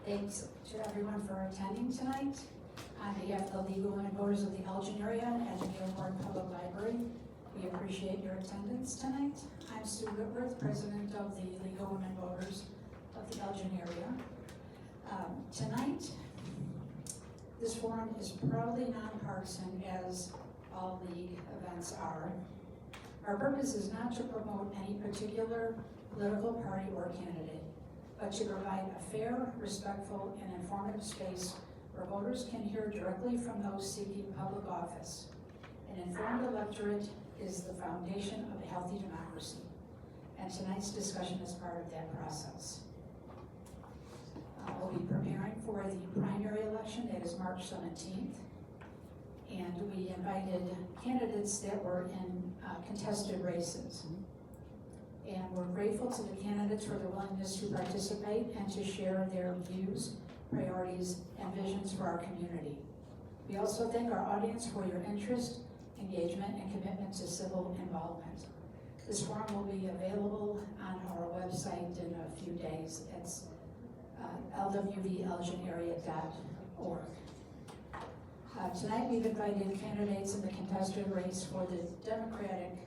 Thanks to everyone for attending tonight. On behalf of the League of Women Voters of the Elgin area and the Airport Public Library, we appreciate your attendance tonight. I'm Sue Whitworth, President of the League of Women Voters of the Elgin area. Tonight, this forum is proudly nonpartisan, as all league events are. Our purpose is not to promote any particular political party or candidate, but to provide a fair, respectful, and informative space where voters can hear directly from those seeking public office. An informed electorate is the foundation of a healthy democracy, and tonight's discussion is part of that process. We'll be preparing for the primary election, that is March 17th, and we invited candidates that were in contested races. And we're grateful to the candidates for their willingness to participate and to share their views, priorities, and visions for our community. We also thank our audience for your interest, engagement, and commitment to civil involvement. This forum will be available on our website in a few days. It's lwvelginarea.org. Tonight we've invited candidates in the contested race for the Democratic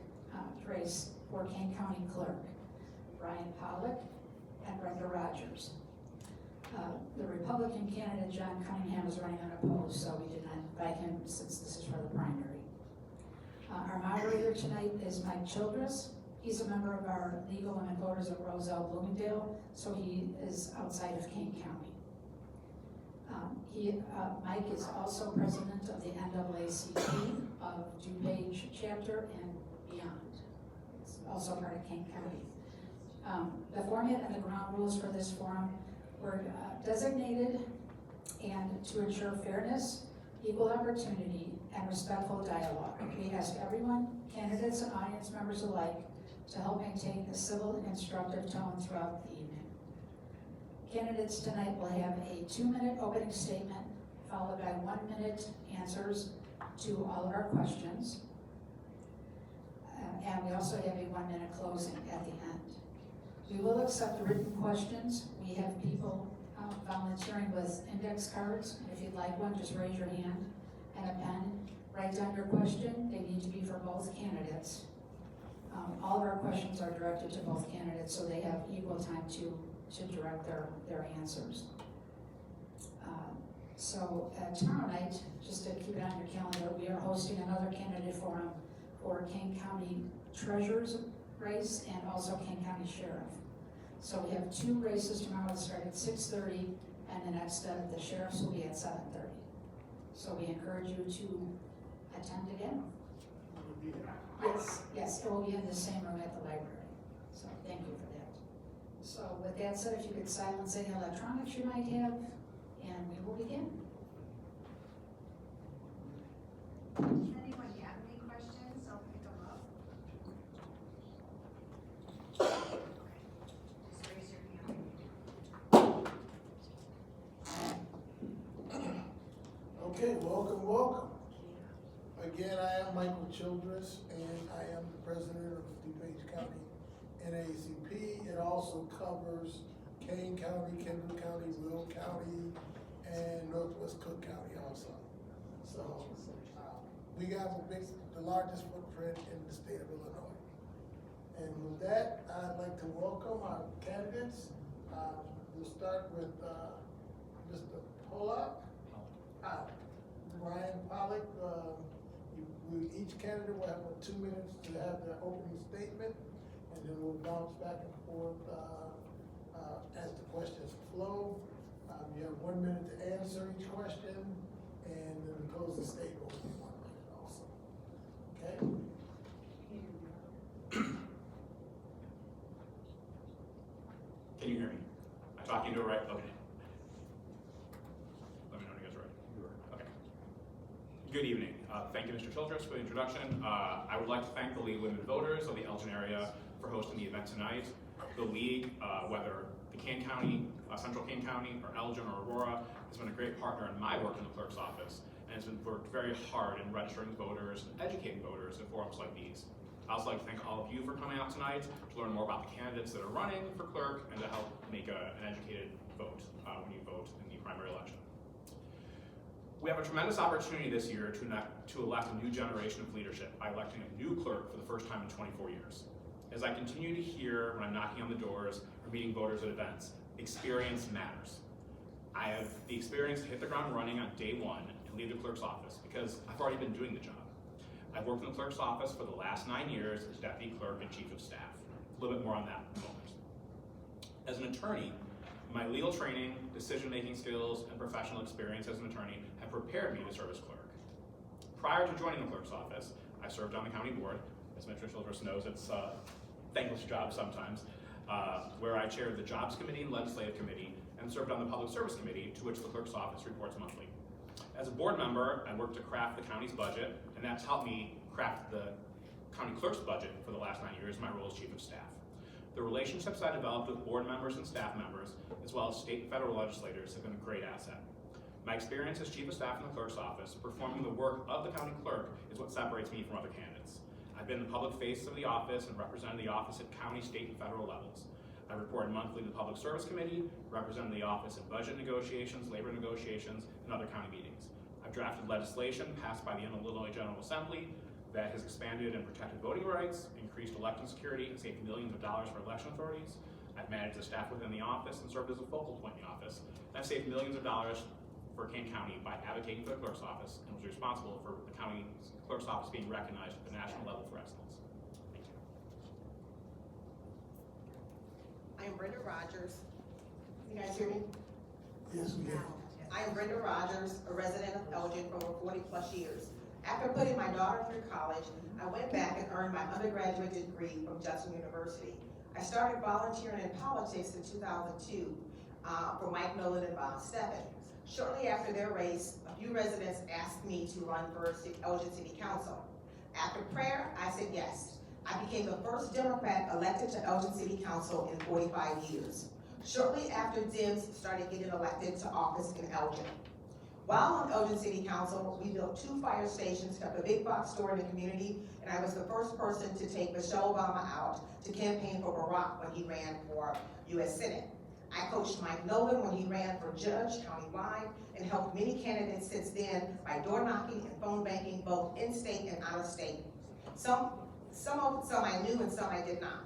race for Kane County Clerk, Brian Pollock and Brenda Rodgers. The Republican candidate, John Cunningham, is running unopposed, so we did not invite him since this is for the primary. Our moderator tonight is Mike Childress. He's a member of our League of Women Voters of Roselle, Bloomingdale, so he is outside of Kane County. Mike is also president of the NAACP of DuPage chapter and beyond. It's also part of Kane County. The format and the ground rules for this forum were designated and to ensure fairness, equal opportunity, and respectful dialogue. We ask everyone, candidates and audience members alike, to help maintain a civil and instructive tone throughout the evening. Candidates tonight will have a 2-minute opening statement, followed by 1-minute answers to all of our questions. And we also have a 1-minute closing at the end. We will accept written questions. We have people volunteering with index cards. If you'd like one, just raise your hand and a pen. Write down your question. They need to be for both candidates. All of our questions are directed to both candidates, so they have equal time to direct their answers. So tomorrow night, just to keep it on your calendar, we are hosting another candidate forum for Kane County Treasurer's race and also Kane County Sheriff. So we have 2 races tomorrow that start at 6:30, and the next, the sheriffs will be at 7:30. So we encourage you to attend again. Yes, it will be in the same room at the library. So thank you for that. So with that said, if you could silence any electronics you might have, and we will begin. Does anyone have any questions? I'll pick them up. Just raise your hand. Okay, welcome. Again, I am Michael Childress, and I am the president of DuPage County NAACP. It also covers Kane County, Kendall County, Will County, and Northwest Cook County also. So we have the largest footprint in the state of Illinois. And with that, I'd like to welcome our candidates. We'll start with Mr. Pollock. Brian Pollock. Each candidate will have 2 minutes to have their opening statement, and then we'll bounce back and forth as the questions flow. You have 1 minute to answer each question, and then the closing statement will be 1 minute also. Okay? Can you hear me? I'm talking to it right? Okay. Let me know when you guys are ready. Okay. Good evening. Thank you, Mr. Childress, for the introduction. I would like to thank the League of Women Voters of the Elgin area for hosting the event tonight. The League, whether the Kane County, Central Kane County, or Elgin or Aurora, has been a great partner in my work in the clerk's office, and has been worked very hard in registering voters and educating voters in forums like these. I'd also like to thank all of you for coming out tonight to learn more about the candidates that are running for clerk and to help make an educated vote when you vote in the primary election. We have a tremendous opportunity this year to elect a new generation of leadership by electing a new clerk for the first time in 24 years. As I continue to hear when I'm knocking on the doors or meeting voters at events, experience matters. I have the experience to hit the ground running on day one and lead the clerk's office because I've already been doing the job. I've worked in the clerk's office for the last 9 years as deputy clerk and chief of staff. A little bit more on that in a moment. As an attorney, my legal training, decision-making skills, and professional experience as an attorney have prepared me to serve as clerk. Prior to joining the clerk's office, I served on the county board. As Mr. Childress knows, it's a thankless job sometimes, where I chaired the Jobs Committee and Legislative Committee and served on the Public Service Committee, to which the clerk's office reports monthly. As a board member, I worked to craft the county's budget, and that's helped me craft the county clerk's budget for the last 9 years in my role as chief of staff. The relationships I developed with board members and staff members, as well as state and federal legislators, have been a great asset. My experience as chief of staff in the clerk's office, performing the work of the county clerk, is what separates me from other candidates. I've been the public face of the office and represented the office at county, state, and federal levels. I report monthly to the Public Service Committee, representing the office in budget negotiations, labor negotiations, and other county meetings. I've drafted legislation passed by the Illinois General Assembly that has expanded and protected voting rights, increased election security, and saved millions of dollars for election authorities. I've managed the staff within the office and served as a focal point in the office. I've saved millions of dollars for Kane County by advocating for the clerk's office and was responsible for the county clerk's office being recognized at the national level for excellence. Thank you. I am Brenda Rodgers. Can you guys hear me? Yes, we can. I am Brenda Rodgers, a resident of Elgin for over 40 plus years. After putting my daughter through college, I went back and earned my undergraduate degree from Judson University. I started volunteering in politics in 2002 for Mike Nolan and Bob Steffen. Shortly after their race, a few residents asked me to run for Elgin City Council. After prayer, I said yes. I became the first Democrat elected to Elgin City Council in 45 years. Shortly after Dems started getting elected to office in Elgin. While on Elgin City Council, we built 2 fire stations, kept a big box store in the community, and I was the first person to take Michelle Obama out to campaign for Barack when he ran for U.S. Senate. I coached Mike Nolan when he ran for judge countywide and helped many candidates since then by door knocking and phone banking, both in-state and out-of-state. Some I knew and some I did not.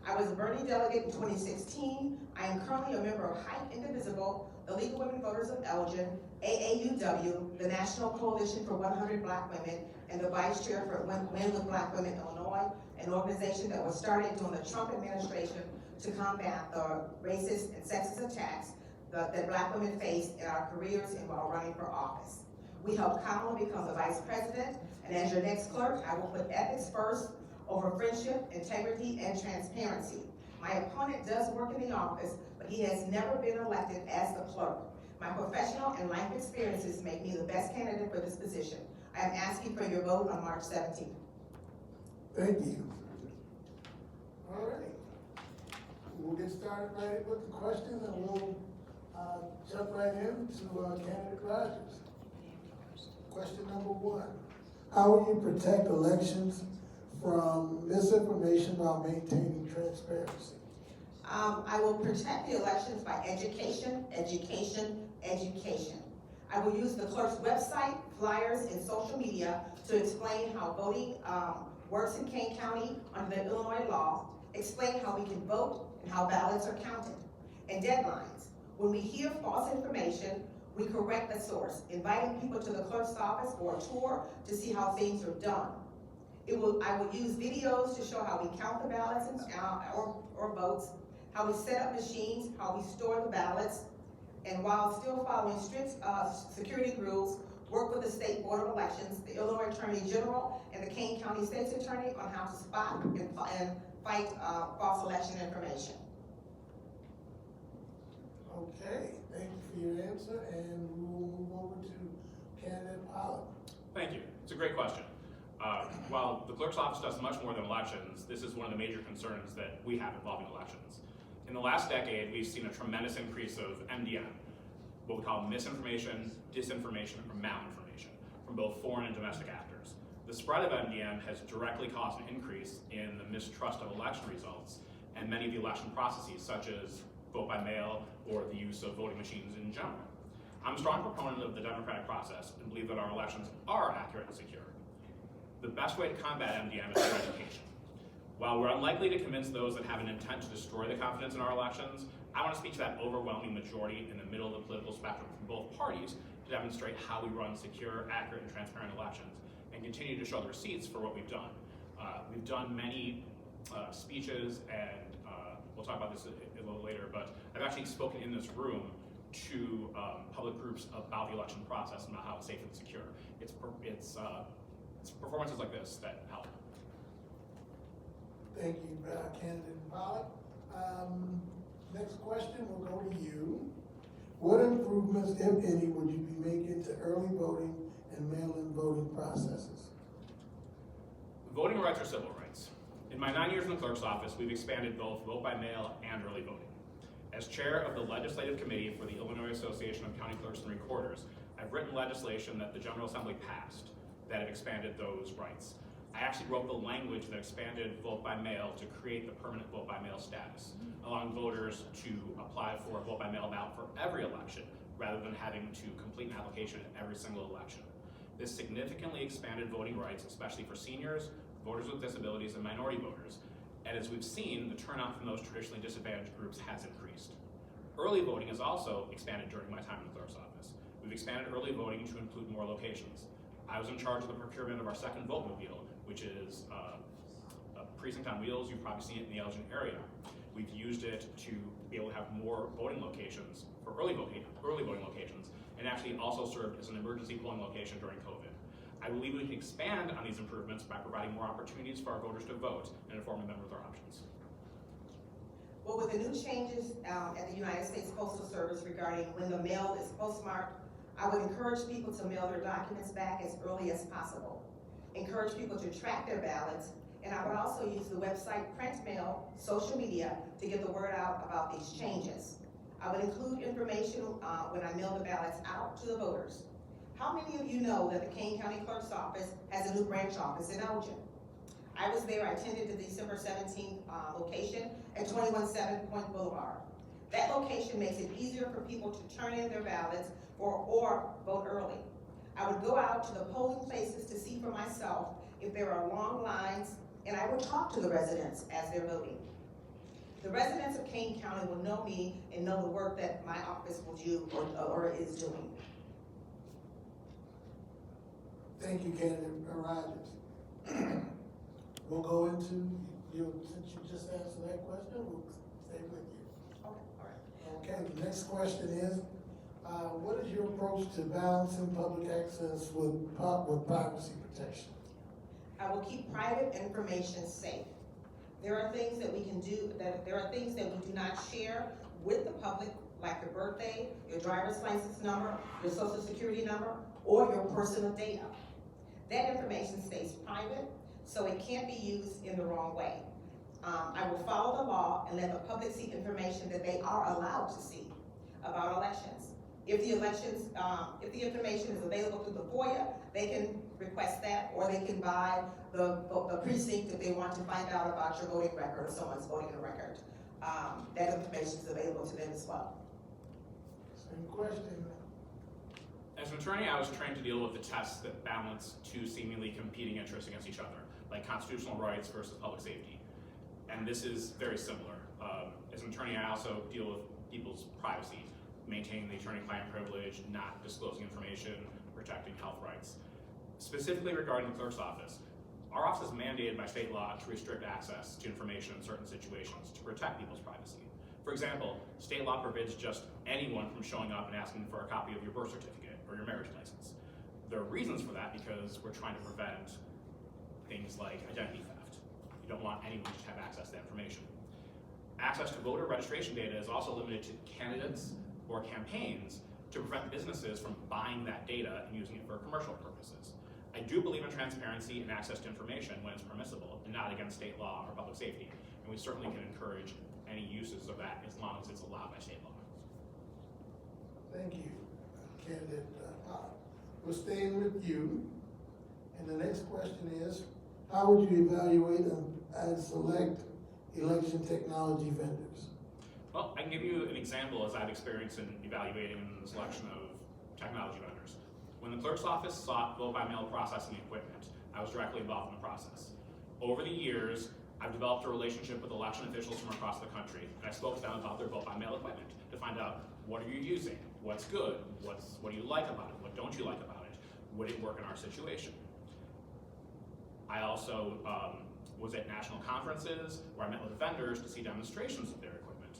I was a Bernie delegate in 2016. I am currently a member of Hike Indivisible, the League of Women Voters of Elgin, AAUW, the National Coalition for 100 Black Women, and the vice chair for Win with Black Women Illinois, an organization that was started during the Trump administration to combat the racist and sexist attacks that Black women face in our careers and while running for office. We helped Kamala become the vice president, and as your next clerk, I will put ethics first over friendship, integrity, and transparency. My opponent does work in the office, but he has never been elected as the clerk. My professional and life experiences make me the best candidate for this position. I am asking for your vote on March 17th. Thank you. All right. We'll get started right with the questions and we'll jump right into candidate Rodgers. Question number 1. How will you protect elections from misinformation while maintaining transparency? I will protect the elections by education, education, education. I will use the clerk's website, flyers, and social media to explain how voting works in Kane County under the Illinois law, explain how we can vote and how ballots are counted, and deadlines. When we hear false information, we correct the source, inviting people to the clerk's office for a tour to see how things are done. I will use videos to show how we count the ballots or votes, how we set up machines, how we store the ballots, and while still following strict security rules, work with the State Board of Elections, the Illinois Attorney General, and the Kane County State's Attorney on how to spot and fight false election information. Okay, thank you for your answer, and we'll move over to candidate Pollock. Thank you. It's a great question. While the clerk's office does much more than elections, this is one of the major concerns that we have involving elections. In the last decade, we've seen a tremendous increase of MDM, what we call misinformation, disinformation, or malinformation, from both foreign and domestic actors. The spread of MDM has directly caused an increase in the mistrust of election results and many of the election processes, such as vote by mail or the use of voting machines in general. I'm a strong proponent of the democratic process and believe that our elections are accurate and secure. The best way to combat MDM is through education. While we're unlikely to convince those that have an intent to destroy the confidence in our elections, I want to speak to that overwhelming majority in the middle of the political spectrum from both parties to demonstrate how we run secure, accurate, and transparent elections, and continue to show the receipts for what we've done. We've done many speeches, and we'll talk about this a little later, but I've actually spoken in this room to public groups about the election process and about how it's safe and secure. It's performances like this that help. Thank you, candidate Pollock. Next question will go to you. What improvements, if any, would you be making to early voting and mail-in voting processes? Voting rights are civil rights. In my 9 years in the clerk's office, we've expanded both vote by mail and early voting. As chair of the legislative committee for the Illinois Association of County Clerks and Recorders, I've written legislation that the General Assembly passed that have expanded those rights. I actually wrote the language that expanded vote by mail to create the permanent vote by mail status, allowing voters to apply for a vote by mail ballot for every election, rather than having to complete an application at every single election. This significantly expanded voting rights, especially for seniors, voters with disabilities, and minority voters. And as we've seen, the turnout from those traditionally disadvantaged groups has increased. Early voting has also expanded during my time in the clerk's office. We've expanded early voting to include more locations. I was in charge of the procurement of our second vote-mobile, which is a precinct on wheels. You've probably seen it in the Elgin area. We've used it to be able to have more voting locations for early voting locations, and actually also served as an emergency polling location during COVID. I believe we can expand on these improvements by providing more opportunities for our voters to vote and informing them of their options. Well, with the new changes at the United States Postal Service regarding when the mail is postmarked, I would encourage people to mail their documents back as early as possible. Encourage people to track their ballots, and I would also use the website, print mail, social media to get the word out about these changes. I would include information when I mail the ballots out to the voters. How many of you know that the Kane County Clerk's Office has a new branch office in Elgin? I was there, I attended the December 17th location at 217 Point Boulevard. That location makes it easier for people to turn in their ballots or vote early. I would go out to the polling places to see for myself if there are long lines, and I would talk to the residents as they're voting. The residents of Kane County will know me and know the work that my office will do or is doing. Thank you, candidate Rodgers. We'll go into, since you just answered that question, we'll stay with you. Okay, all right. Okay, the next question is, what is your approach to balancing public access with privacy protection? I will keep private information safe. There are things that we can do, there are things that we do not share with the public, like your birthday, your driver's license number, your social security number, or your personal data. That information stays private, so it can't be used in the wrong way. I will follow the law and let the public see information that they are allowed to see about elections. If the information is available through the FOIA, they can request that, or they can buy the precinct if they want to find out about your voting record or someone's voting record. That information is available to them as well. Same question. As an attorney, I was trained to deal with the tests that balance two seemingly competing interests against each other, like constitutional rights versus public safety. And this is very similar. As an attorney, I also deal with people's privacy, maintaining the attorney-client privilege, not disclosing information, protecting health rights. Specifically regarding the clerk's office, our office is mandated by state law to restrict access to information in certain situations to protect people's privacy. For example, state law forbids just anyone from showing up and asking for a copy of your birth certificate or your marriage license. There are reasons for that because we're trying to prevent things like identity theft. You don't want anyone to have access to that information. Access to voter registration data is also limited to candidates or campaigns to prevent businesses from buying that data and using it for commercial purposes. I do believe in transparency and access to information when it's permissible and not against state law or public safety, and we certainly can encourage any uses of that as long as it's allowed by state law. Thank you, candidate Pollock. We're staying with you, And the next question is, how would you evaluate and select election technology vendors? Well, I can give you an example as I've experienced in evaluating the selection of technology vendors. When the clerk's office sought vote-by-mail processing equipment, I was directly involved in the process. Over the years, I've developed a relationship with election officials from across the country, and I spoke to them about their vote-by-mail equipment to find out, what are you using? What's good? What do you like about it? What don't you like about it? Would it work in our situation? I also was at national conferences where I met with vendors to see demonstrations of their equipment.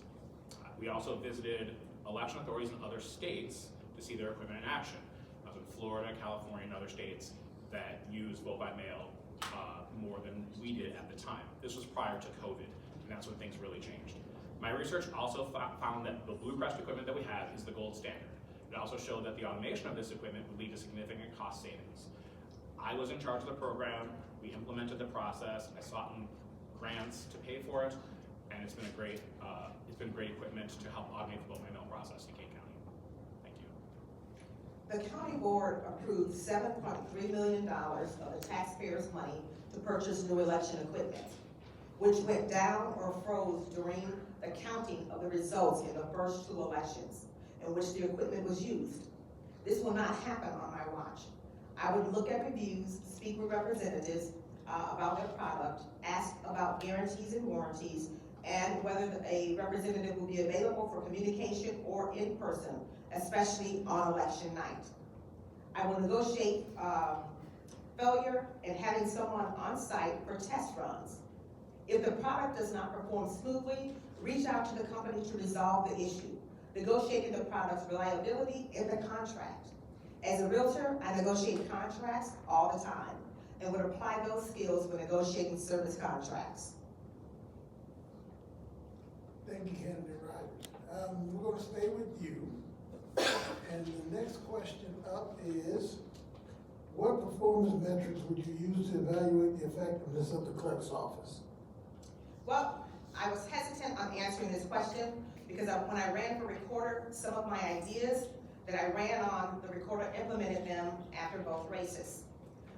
We also visited election authorities in other states to see their equipment in action. I was in Florida, California, and other states that use vote-by-mail more than we did at the time. This was prior to COVID, and that's when things really changed. My research also found that the Blue Crest equipment that we have is the gold standard. It also showed that the automation of this equipment would lead to significant cost savings. I was in charge of the program, we implemented the process, I sought grants to pay for it, and it's been great equipment to help automate the vote-by-mail process in Kane County. Thank you. The county board approved $7.3 million of the taxpayers' money to purchase new election equipment, which went down or froze during the counting of the results in the first 2 elections in which the equipment was used. This will not happen on my watch. I would look at reviews, speak with representatives about their product, ask about guarantees and warranties, and whether a representative will be available for communication or in person, especially on election night. I will negotiate failure and having someone on site for test runs. If the product does not perform smoothly, reach out to the company to resolve the issue, negotiating the product's reliability in the contract. As a realtor, I negotiate contracts all the time and would apply those skills when negotiating service contracts. Thank you, Candidate Rodgers. We're gonna stay with you. And the next question up is, what performance metrics would you use to evaluate the effectiveness of the clerk's office? Well, I was hesitant on answering this question because when I ran for recorder, some of my ideas that I ran on, the recorder implemented them after both races.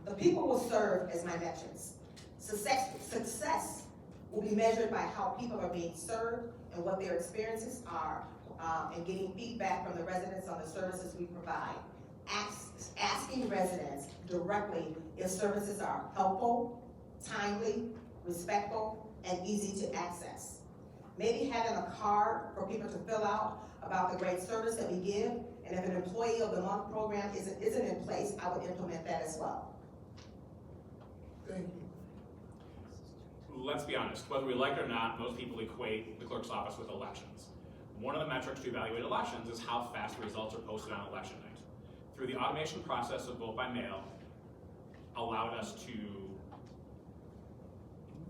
The people will serve as my metrics. Success will be measured by how people are being served and what their experiences are, and getting feedback from the residents on the services we provide. Asking residents directly if services are helpful, timely, respectful, and easy to access. Maybe having a card for people to fill out about the great service that we give, and if an Employee of the Month program isn't in place, I would implement that as well. Thank you. Let's be honest, whether we like it or not, most people equate the clerk's office with elections. One of the metrics to evaluate elections is how fast the results are posted on election night. Through the automation process of vote by mail, allowed us to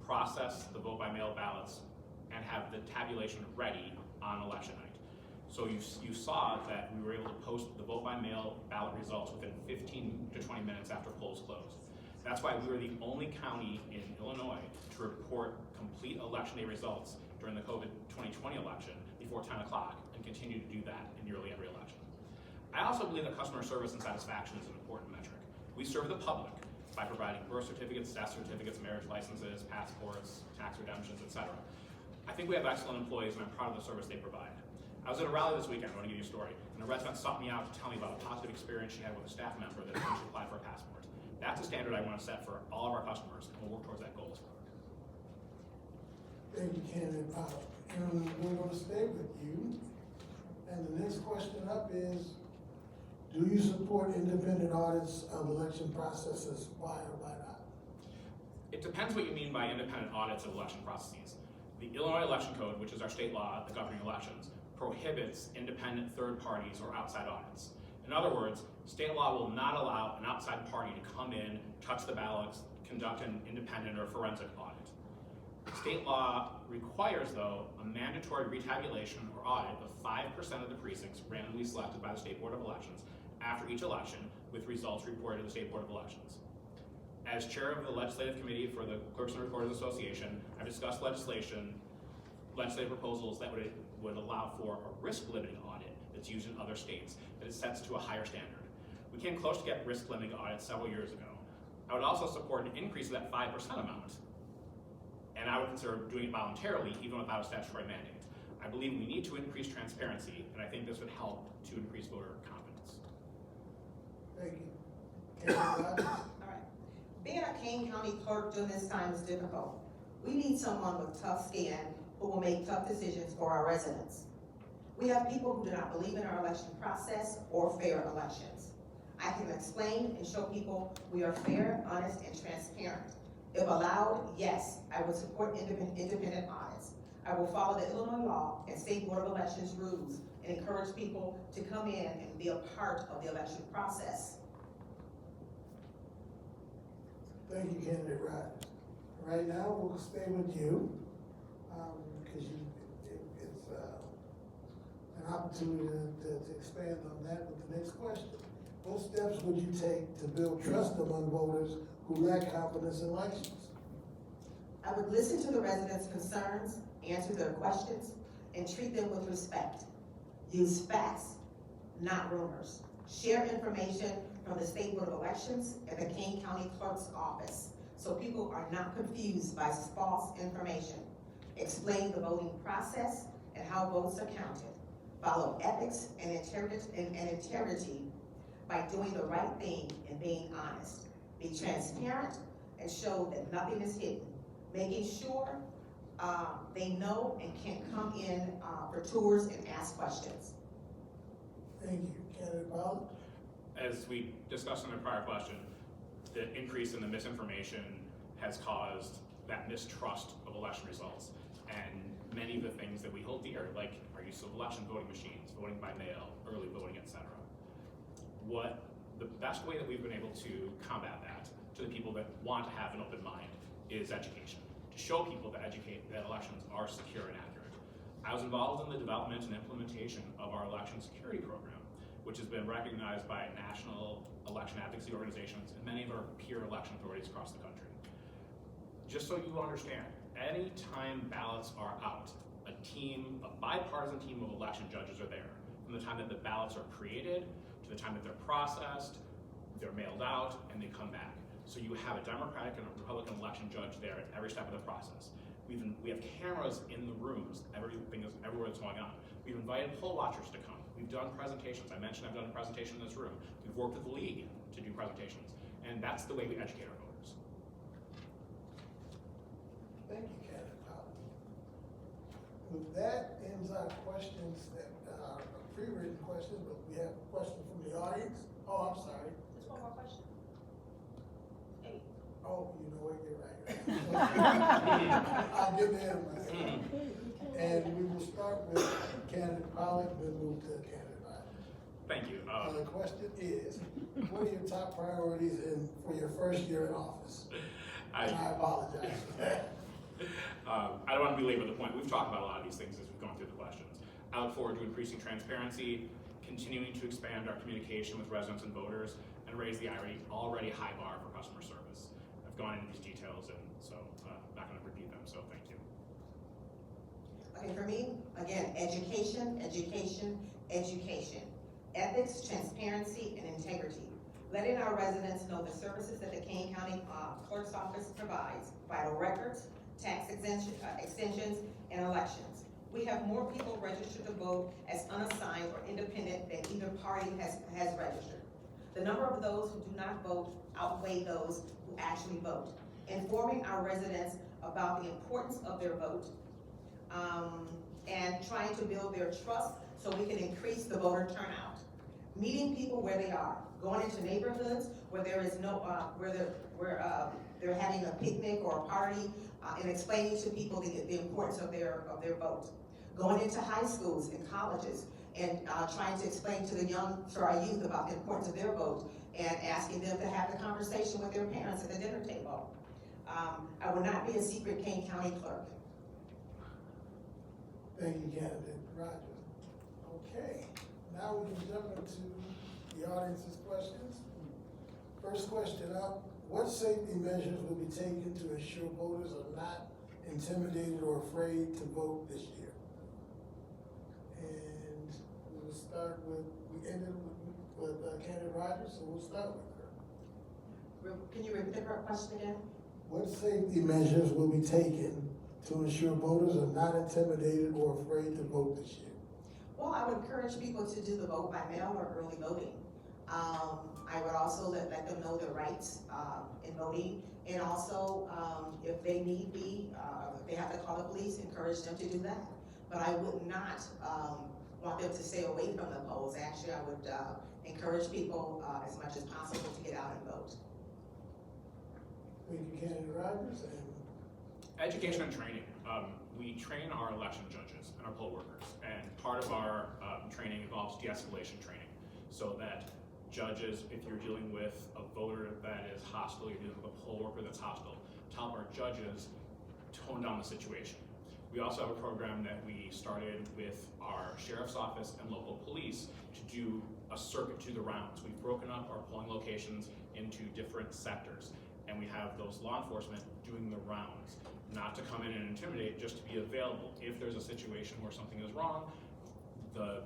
process the vote by mail ballots and have the tabulation ready on election night. So you saw that we were able to post the vote by mail ballot results within 15 to 20 minutes after polls closed. That's why we were the only county in Illinois to report complete election day results during the COVID 2020 election before 10 o'clock and continue to do that in nearly every election. I also believe that customer service and satisfaction is an important metric. We serve the public by providing birth certificates, death certificates, marriage licenses, passports, tax redemptions, etc. I think we have excellent employees and I'm proud of the service they provide. I was at a rally this weekend, I want to give you a story, and a resident sought me out to tell me about a positive experience she had with a staff member that she applied for a passport. That's a standard I want to set for all of our customers, and we'll work towards that goal as well. Thank you, Candidate Pollock. And we're going to stay with you. And the next question up is, do you support independent audits of election processes? Why or why not? It depends what you mean by independent audits of election processes. The Illinois Election Code, which is our state law, the governing elections, prohibits independent third parties or outside audits. In other words, state law will not allow an outside party to come in, touch the ballots, conduct an independent or forensic audit. State law requires, though, a mandatory retabulation or audit of 5% of the precincts randomly selected by the State Board of Elections after each election, with results reported to the State Board of Elections. As chair of the Legislative Committee for the Clerks and Recorders Association, I've discussed legislative proposals that would allow for a risk-limiting audit that's used in other states, that it sets to a higher standard. We came close to get risk-limiting audits several years ago. I would also support an increase of that 5% amount. And I would consider doing it voluntarily, even without a statutory mandate. I believe we need to increase transparency, and I think this would help to increase voter confidence. Thank you. Kane Rodgers? All right. Being a Kane County clerk during this time is difficult. We need someone with tough skin who will make tough decisions for our residents. We have people who do not believe in our election process or fair elections. I can explain and show people we are fair, honest, and transparent. If allowed, yes, I would support independent audits. I will follow the Illinois law and state board of elections rules and encourage people to come in and be a part of the election process. Thank you, Candidate Rodgers. Right now, we'll stay with you, because it's an opportunity to expand on that with the next question. What steps would you take to build trust among voters who lack confidence in elections? I would listen to the residents' concerns, answer their questions, and treat them with respect. Use facts, not rumors. Share information from the State Board of Elections and the Kane County Clerk's office, so people are not confused by false information. Explain the voting process and how votes are counted. Follow ethics and integrity by doing the right thing and being honest. Be transparent and show that nothing is hidden. Making sure they know and can come in for tours and ask questions. Thank you. Candidate Pollock? As we discussed in the prior question, the increase in the misinformation has caused that mistrust of election results. And many of the things that we hold dear, like our use of election voting machines, voting by mail, early voting, etc. The best way that we've been able to combat that to the people that want to have an open mind is education. To show people that elections are secure and accurate. I was involved in the development and implementation of our election security program, which has been recognized by national election advocacy organizations and many of our peer election authorities across the country. Just so you understand, any time ballots are out, a bipartisan team of election judges are there. From the time that the ballots are created, to the time that they're processed, they're mailed out, and they come back. So you have a Democratic and a Republican election judge there at every step of the process. We have cameras in the rooms, everywhere that's going on. We've invited poll watchers to come. We've done presentations. I mentioned I've done a presentation in this room. We've worked with the league to do presentations. And that's the way we educate our voters. Thank you, Candidate Pollock. With that ends our questions that are pre-written questions, but we have a question from the audience. Oh, I'm sorry. Just one more question. Hey. Oh, you know what, you're right. I'll get there in a minute. And we will start with Candidate Pollock, then move to Candidate Rodgers. Thank you. The question is, what are your top priorities for your first year in office? I apologize for that. I don't want to belabor the point. We've talked about a lot of these things as we've gone through the questions. I look forward to increasing transparency, continuing to expand our communication with residents and voters, and raise the already high bar for customer service. I've gone into these details, and so I'm not going to repeat them, so thank you. Okay, for me, again, education, education, education. Ethics, transparency, and integrity. Letting our residents know the services that the Kane County Clerk's Office provides, vital records, tax extensions, and elections. We have more people registered to vote as unassigned or independent than either party has registered. The number of those who do not vote outweigh those who actually vote. Informing our residents about the importance of their vote, and trying to build their trust so we can increase the voter turnout. Meeting people where they are, going into neighborhoods where there is no, where they're having a picnic or a party, and explaining to people the importance of their vote. Going into high schools and colleges and trying to explain to our youth about the importance of their vote and asking them to have the conversation with their parents at the dinner table. I will not be a secret Kane County clerk. Thank you, Candidate Rodgers. Okay, now we can jump into the audience's questions. First question up, what safety measures will be taken to ensure voters are not intimidated or afraid to vote this year? And we'll start with, we ended with Candidate Rodgers, so we'll start with her. Can you repeat the question again? What safety measures will be taken to ensure voters are not intimidated or afraid to vote this year? Well, I would encourage people to do the vote by mail or early voting. I would also let them know their rights in voting, and also if they need be, if they have to call the police, encourage them to do that. But I would not want them to stay away from the polls. Actually, I would encourage people as much as possible to get out and vote. Thank you, Candidate Rodgers. And Education and training. We train our election judges and our poll workers, and part of our training involves de-escalation training, so that judges, if you're dealing with a voter that is hostile, you're dealing with a poll worker that's hostile, to help our judges tone down the situation. We also have a program that we started with our sheriff's office and local police to do a circuit to the rounds. We've broken up our polling locations into different sectors, and we have those law enforcement doing the rounds, not to come in and intimidate, just to be available. If there's a situation where something is wrong, the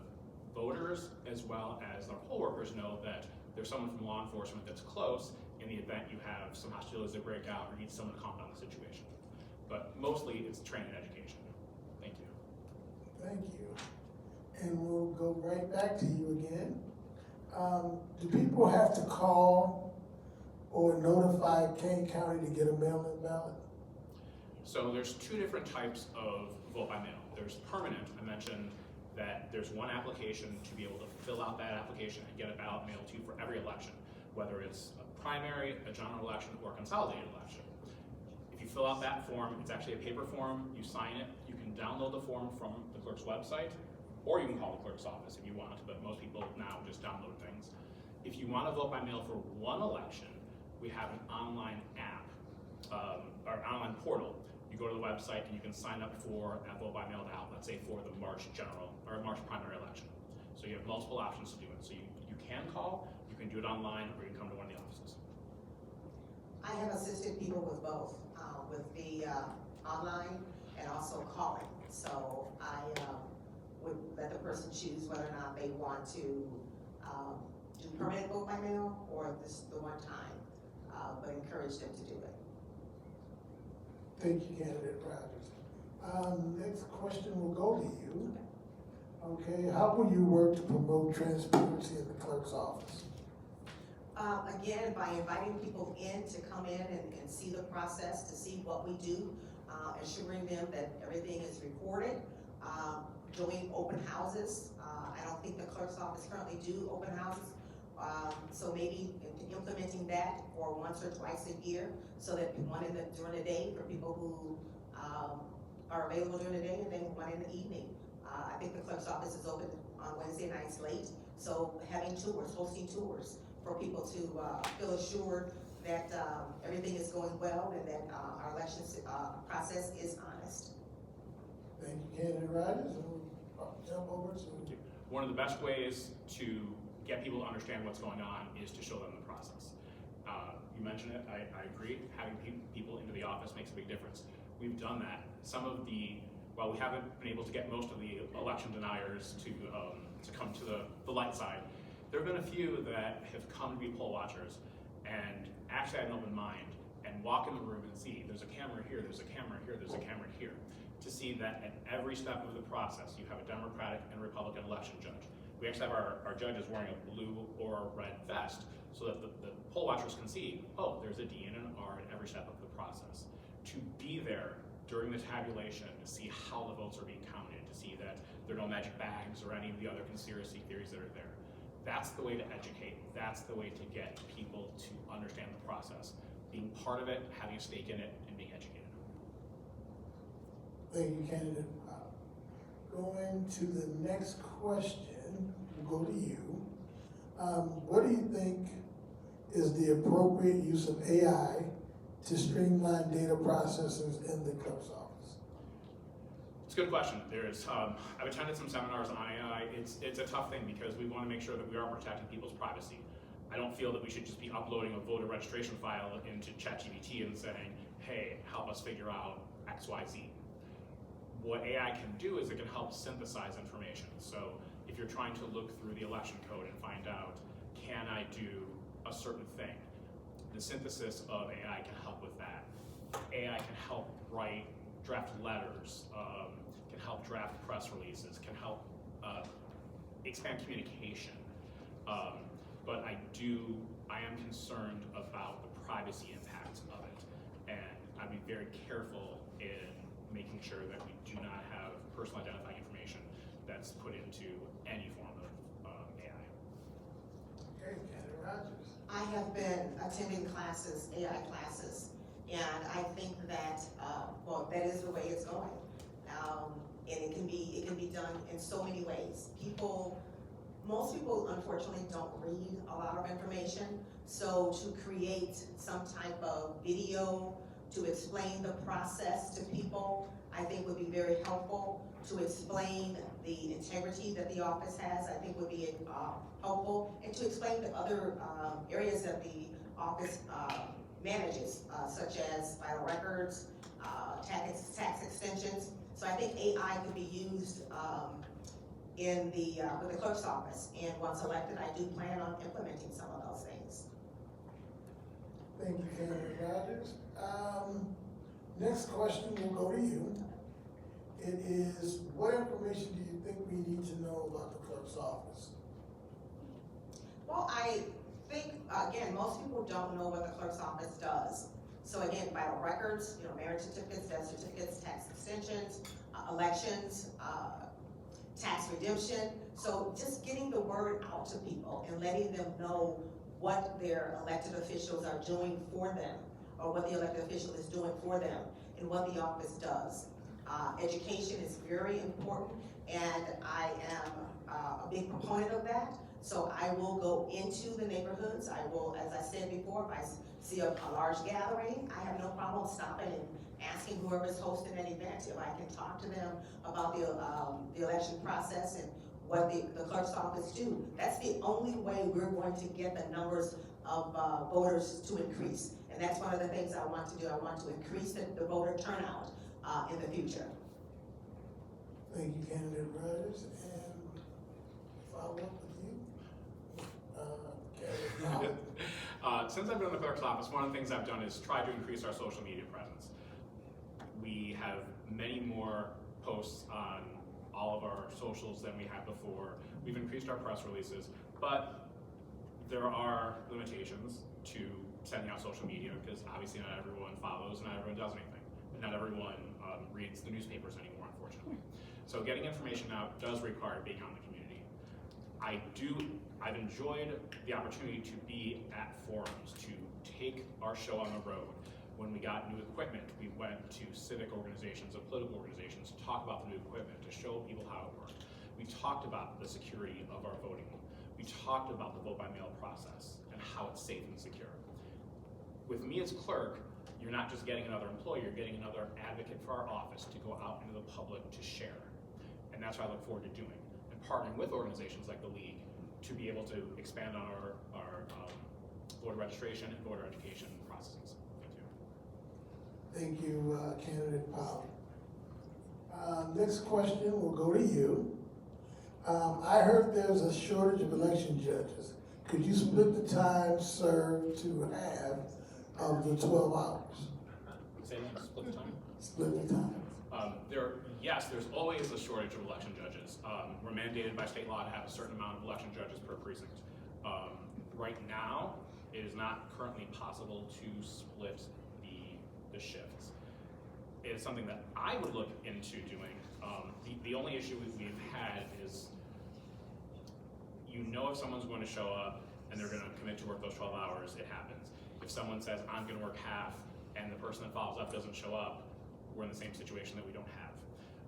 voters as well as our poll workers know that there's someone from law enforcement that's close in the event you have some hostilities that break out or need someone to calm down the situation. But mostly it's training and education. Thank you. thank you. And we'll go right back to you again. Do people have to call or notify Kane County to get a mail-in ballot? So there's two different types of vote by mail. There's permanent. I mentioned that there's one application to be able to fill out that application and get a ballot mailed to you for every election, whether it's a primary, a general election, or a consolidated election. If you fill out that form, it's actually a paper form, you sign it, you can download the form from the clerk's website, or you can call the clerk's office if you want, but most people now just download things. If you want to vote by mail for one election, we have an online app, or online portal. You go to the website and you can sign up for that vote by mail ballot, let's say for the March general or March primary election. So you have multiple options to do it. So you can call, you can do it online, or you can come to one of the offices. I have assisted people with both, with the online and also calling. So I would let the person choose whether or not they want to do permanent vote by mail or the one time, but encourage them to do it. Thank you, Candidate Rodgers. Next question will go to you. Okay, how will you work to promote transparency in the clerk's office? Again, by inviting people in to come in and see the process, to see what we do, assuring them that everything is recorded, doing open houses. I don't think the clerk's office currently do open houses. So maybe implementing that for once or twice a year, so that one during the day for people who are available during the day, and then one in the evening. I think the clerk's office is open on Wednesday nights late, so having tours, hosting tours for people to feel assured that everything is going well and that our election process is honest. Thank you, Candidate Rodgers. And we'll jump over to One of the best ways to get people to understand what's going on is to show them the process. You mentioned it, I agree, having people into the office makes a big difference. We've done that. While we haven't been able to get most of the election deniers to come to the light side, there have been a few that have come to be poll watchers and actually had an open mind and walk in the room and see there's a camera here, there's a camera here, there's a camera here, to see that at every step of the process you have a Democratic and Republican election judge. We actually have our judges wearing a blue or red vest so that the poll watchers can see, oh, there's a D and an R at every step of the process. To be there during the tabulation, to see how the votes are being counted, to see that there are no magic bags or any of the other conspiracy theories that are there. That's the way to educate. That's the way to get people to understand the process. Being part of it, having a stake in it, and being educated. thank you, Candidate. Going to the next question, we'll go to you. What do you think is the appropriate use of AI to streamline data processes in the clerk's office? It's a good question. I've attended some seminars on AI. It's a tough thing because we want to make sure that we are protecting people's privacy. I don't feel that we should just be uploading a voter registration file into ChatGPT and saying, hey, help us figure out X, Y, Z. What AI can do is it can help synthesize information. So if you're trying to look through the election code and find out, can I do a certain thing? the synthesis of AI can help with that. AI can help write draft letters, can help draft press releases, can help expand communication. But I am concerned about the privacy impacts of it. And I'd be very careful in making sure that we do not have personal identifying information that's put into any form of AI. Okay, Brenda Rodgers. I have been attending classes, AI classes, and I think that, that is the way it's going. And it can be done in so many ways. Most people unfortunately don't read a lot of information, so to create some type of video to explain the process to people, I think would be very helpful. To explain the integrity that the office has, I think would be helpful, and to explain the other areas that the office manages, such as vital records, tax extensions. So I think AI could be used with the clerk's office, and once elected, I do plan on implementing some of those things. Thank you, Brenda Rodgers. Next question will go to you. It is, what information do you think we need to know about the clerk's office? Well, I think, again, most people don't know what the clerk's office does. So again, vital records, marriage certificates, death certificates, tax extensions, elections, tax redemption. So just getting the word out to people and letting them know what their elected officials are doing for them, or what the elected official is doing for them, and what the office does. Education is very important, and I am a big proponent of that. So I will go into the neighborhoods. I will, as I said before, if I see a large gathering, I have no problem stopping and asking whoever's hosting an event if I can talk to them about the election process and what the clerk's office do. That's the only way we're going to get the numbers of voters to increase. And that's one of the things I want to do. I want to increase the voter turnout in the future. Thank you, Candidate Rodgers. And follow up with you, Candidate Pollock. Since I've been in the clerk's office, one of the things I've done is try to increase our social media presence. We have many more posts on all of our socials than we had before. We've increased our press releases, but there are limitations to sending out social media, because obviously not everyone follows, not everyone does anything, and not everyone reads the newspapers anymore, unfortunately. So getting information out does require being out in the community. I've enjoyed the opportunity to be at forums, to take our show on the road. When we got new equipment, we went to civic organizations and political organizations to talk about the new equipment, to show people how it worked. We talked about the security of our voting. We talked about the vote-by-mail process and how it's safe and secure. With me as clerk, you're not just getting another employee, you're getting another advocate for our office to go out into the public to share. And that's what I look forward to doing, and partnering with organizations like the League to be able to expand on our voter registration and voter education processes. Thank you, Candidate Pollock. Next question will go to you. I heard there's a shortage of election judges. Could you split the time served to half of the 12 hours? Say again, split the time? Split the time. Yes, there's always a shortage of election judges. We're mandated by state law to have a certain amount of election judges per precinct. Right now, it is not currently possible to split the shifts. It is something that I would look into doing. The only issue we've had is, if someone's going to show up and they're going to commit to work those 12 hours, it happens. If someone says, I'm going to work half, and the person that follows up doesn't show up, we're in the same situation that we don't have.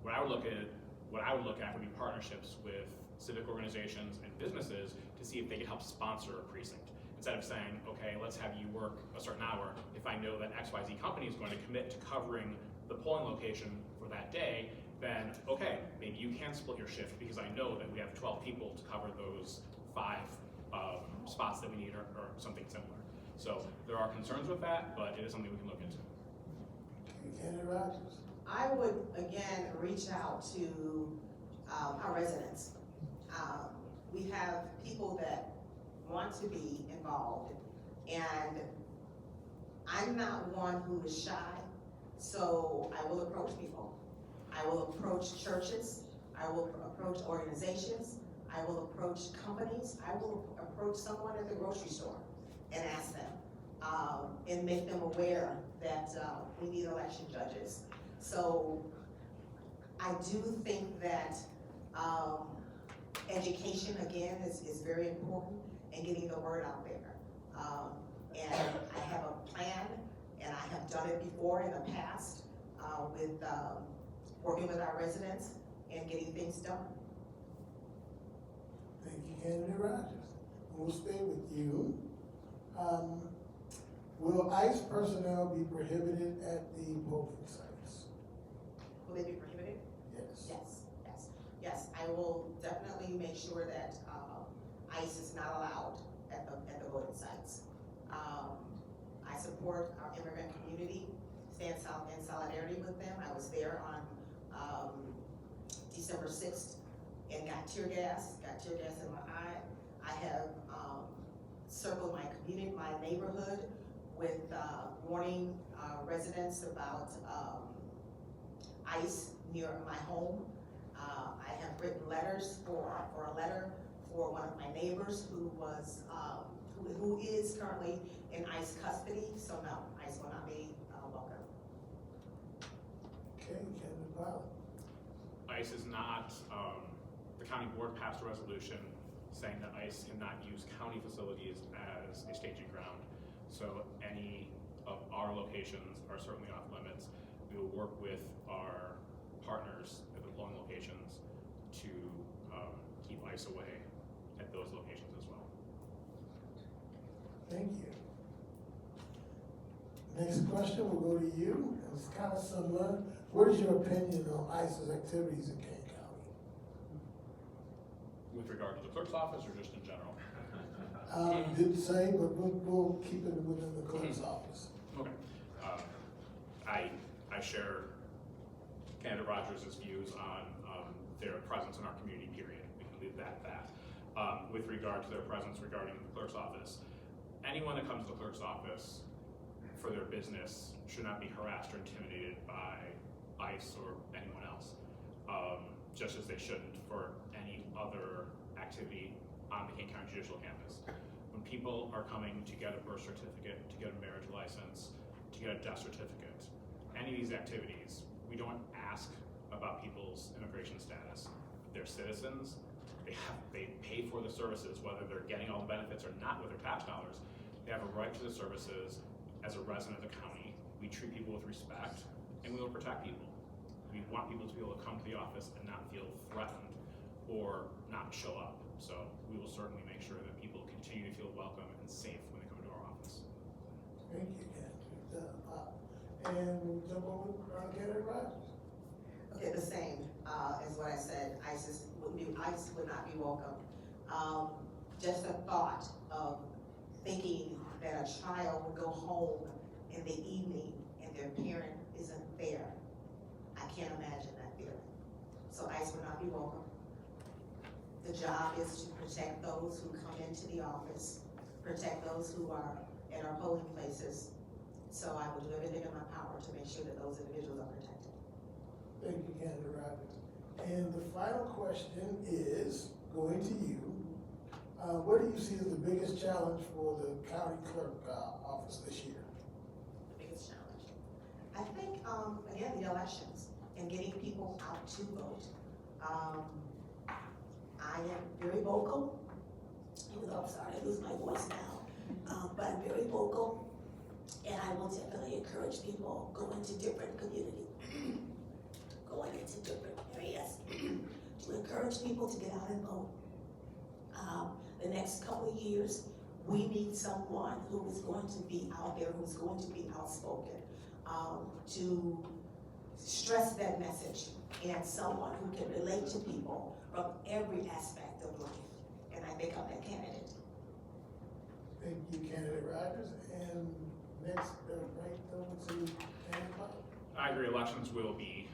What I would look at would be partnerships with civic organizations and businesses to see if they could help sponsor a precinct. Instead of saying, okay, let's have you work a certain hour, if I know that XYZ company is going to commit to covering the polling location for that day, then okay, maybe you can split your shift, because I know that we have 12 people to cover those 5 spots that we need, or something similar. So there are concerns with that, but it is something we can look into. Candidate Rodgers. I would, again, reach out to our residents. We have people that want to be involved, and I'm not one who is shy, so I will approach people. I will approach churches, I will approach organizations, I will approach companies, I will approach someone at the grocery store and ask them, and make them aware that we need election judges. So I do think that education, again, is very important, and getting the word out there. And I have a plan, and I have done it before in the past with working with our residents and getting things done. Thank you, Candidate Rodgers. We'll stay with you. Will ICE personnel be prohibited at the polling sites? Will they be prohibited? Yes. Yes, I will definitely make sure that ICE is not allowed at the voting sites. I support our immigrant community, stand in solidarity with them. I was there on December 6th and got tear gas in my eye. I have circled my community, my neighborhood with warning residents about ICE near my home. I have written letters for a letter for one of my neighbors who was who is currently in ICE custody. So no, ICE will not be welcome. Okay, Candidate Pollock. ICE is not, the county board passed a resolution saying that ICE cannot use county facilities as a staging ground. So any of our locations are certainly off limits. We will work with our partners at the polling locations to keep ICE away at those locations as well. Thank you. Next question will go to you. It's kind of similar. What is your opinion on ICE's activities in Kane County? With regard to the clerk's office or just in general? Didn't say, but we'll keep it within the clerk's office. Okay. I share Candidate Rodgers' views on their presence in our community, period. We can leave that at that. With regard to their presence regarding the clerk's office, anyone that comes to the clerk's office for their business should not be harassed or intimidated by ICE or anyone else, just as they shouldn't for any other activity on the Kane County Judicial Campus. When people are coming to get a birth certificate, to get a marriage license, to get a death certificate, any of these activities, we don't ask about people's immigration status. They're citizens. They pay for the services, whether they're getting all the benefits or not with their tax dollars. They have a right to the services as a resident of the county. We treat people with respect, and we will protect people. We want people to be able to come to the office and not feel threatened or not show up. So we will certainly make sure that people continue to feel welcome and safe when they come to our office. Thank you, Candidate. And we'll jump over to Candidate Rodgers. Okay, the same as what I said. ICE would not be welcome. Just the thought of thinking that a child would go home in the evening and their parent isn't there, I can't imagine that feeling. So ICE would not be welcome. The job is to protect those who come into the office, protect those who are at our polling places. So I will do everything in my power to make sure that those individuals are protected. Thank you, Candidate Rodgers. And the final question is going to you. What do you see as the biggest challenge for the county clerk office this year? The biggest challenge, I think, again, the elections and getting people out to vote. I am very vocal, even though I'm sorry I lose my voice now, but I'm very vocal, and I will definitely encourage people going to different communities, going into different areas to encourage people to get out and vote. The next couple of years, we need someone who is going to be out there, who's going to be outspoken, to stress that message, and someone who can relate to people from every aspect of life. And I think I'm that candidate. Thank you, Candidate Rodgers. And next, right over to Candidate Pollock. I agree, elections will be,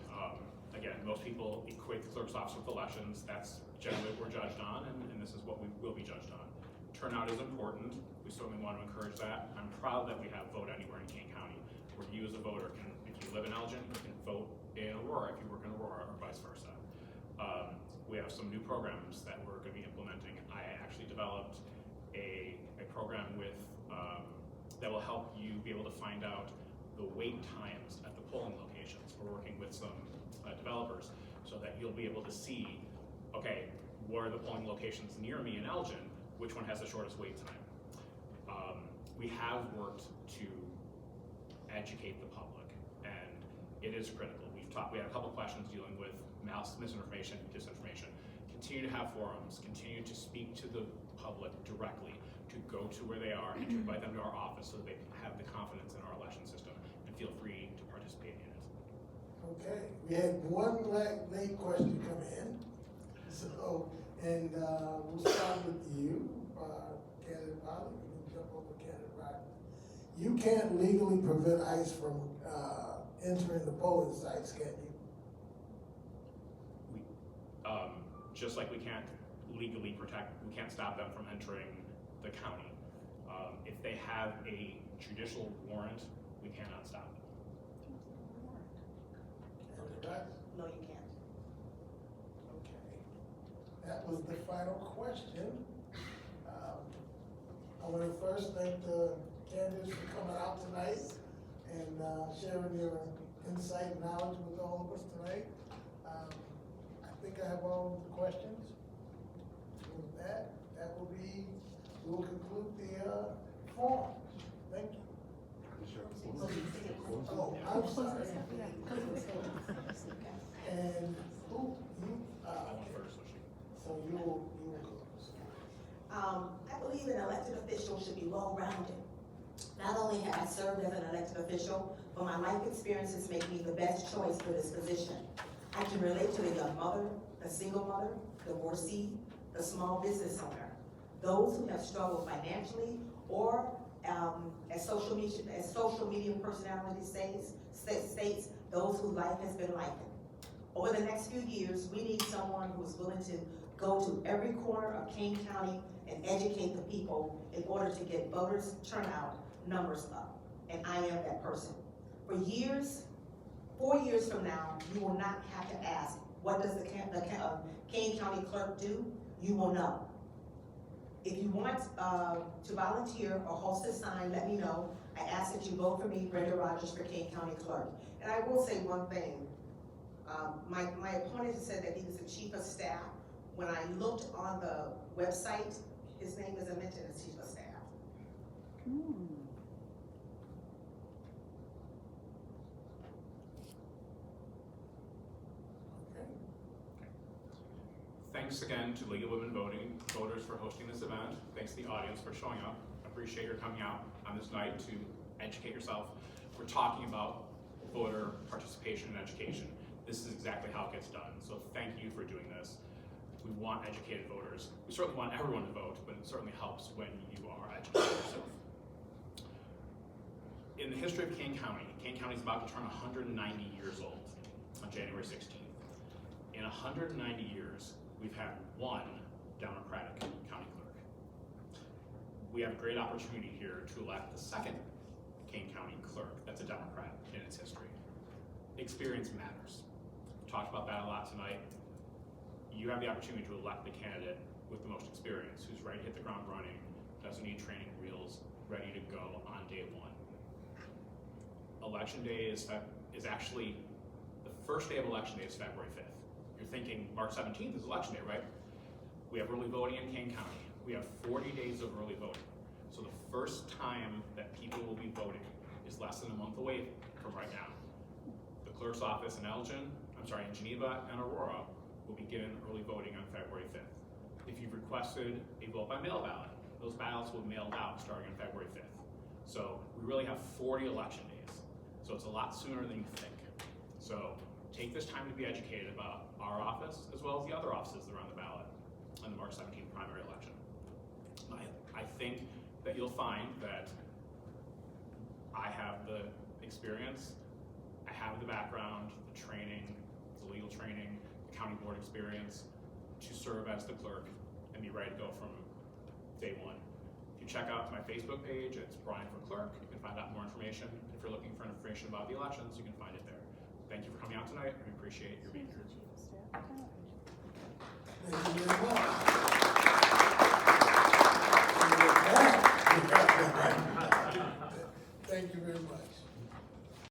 again, most people equate the clerk's office with elections. That's generally what we're judged on, and this is what we will be judged on. Turnout is important. We certainly want to encourage that. I'm proud that we have Vote Anywhere in Kane County, where you as a voter can, if you live in Elgin, you can vote in Aurora if you work in Aurora, or vice versa. We have some new programs that we're going to be implementing. I actually developed a program with that will help you be able to find out the wait times at the polling locations. We're working with some developers so that you'll be able to see, okay, what are the polling locations near me in Elgin, which one has the shortest wait time. We have worked to educate the public, and it is critical. We had a couple questions dealing with misinformation, disinformation. Continue to have forums, continue to speak to the public directly, to go to where they are and to invite them to our office so that they have the confidence in our election system and feel free to participate in it. Okay, we had one late question come in, so, and we'll start with you, candidate Pollock, you can jump over candidate Rodgers. You can't legally prevent ICE from entering the polling sites, can you? Just like we can't legally we can't stop them from entering the county. If they have a judicial warrant, we cannot stop them. Candidate Rodgers? No, you can't. Okay, that was the final question. I want to first thank the candidates for coming out tonight and sharing your insight and knowledge with all of us tonight. I think I have all the questions. With that, we'll conclude the forum. Thank you. Oh, I'm sorry. And who, you, I went first, so you will close. I believe an elected official should be well-rounded. Not only have I served as an elected official, but my life experiences make me the best choice for this position. I can relate to the young mother, the single mother, divorcee, the small business owner, those who have struggled financially, or as social media personality states, those whose life has been likened. Over the next few years, we need someone who is willing to go to every corner of Kane County and educate the people in order to get voters' turnout numbers up. And I am that person. For years, 4 years from now, you will not have to ask, what does the Kane County Clerk do? You will know. If you want to volunteer or host a sign, let me know. I ask that you vote for me, Brenda Rodgers, for Kane County Clerk. And I will say one thing. My opponent said that he was the chief of staff. When I looked on the website, his name isn't mentioned as chief of staff. Okay. Thanks again to League of Women Voters for hosting this event. Thanks to the audience for showing up. I appreciate your coming out on this night to educate yourself. We're talking about voter participation and education. This is exactly how it gets done. So thank you for doing this. We want educated voters. We certainly want everyone to vote, but it certainly helps when you are educated yourself. In the history of Kane County is about to turn 190 years old on January 16th. In 190 years, we've had one Democratic county clerk. We have a great opportunity here to elect the second Kane County clerk that's a Democrat in its history. Experience matters. We talked about that a lot tonight. You have the opportunity to elect the candidate with the most experience, who's ready to hit the ground running, doesn't need training wheels, ready to go on day one. Election day is actually, the first day of election day is February 5th. You're thinking March 17th is election day, right? We have early voting in Kane County. We have 40 days of early voting. So the first time that people will be voting is less than a month away from right now. The clerk's office in in Geneva and Aurora will begin early voting on February 5th. If you've requested a vote by mail ballot, those ballots will be mailed out starting on February 5th. So we really have 40 election days. So it's a lot sooner than you think. So take this time to be educated about our office as well as the other offices that are on the ballot on the March 17th primary election. I think that you'll find that I have the experience, I have the background, the training, the legal training, the county board experience to serve as the clerk and be ready to go from day one. If you check out my Facebook page, it's Brian for Clerk. You can find out more information. If you're looking for information about the elections, you can find it there. Thank you for coming out tonight. We appreciate your being here. Thank you very much. Thank you very much.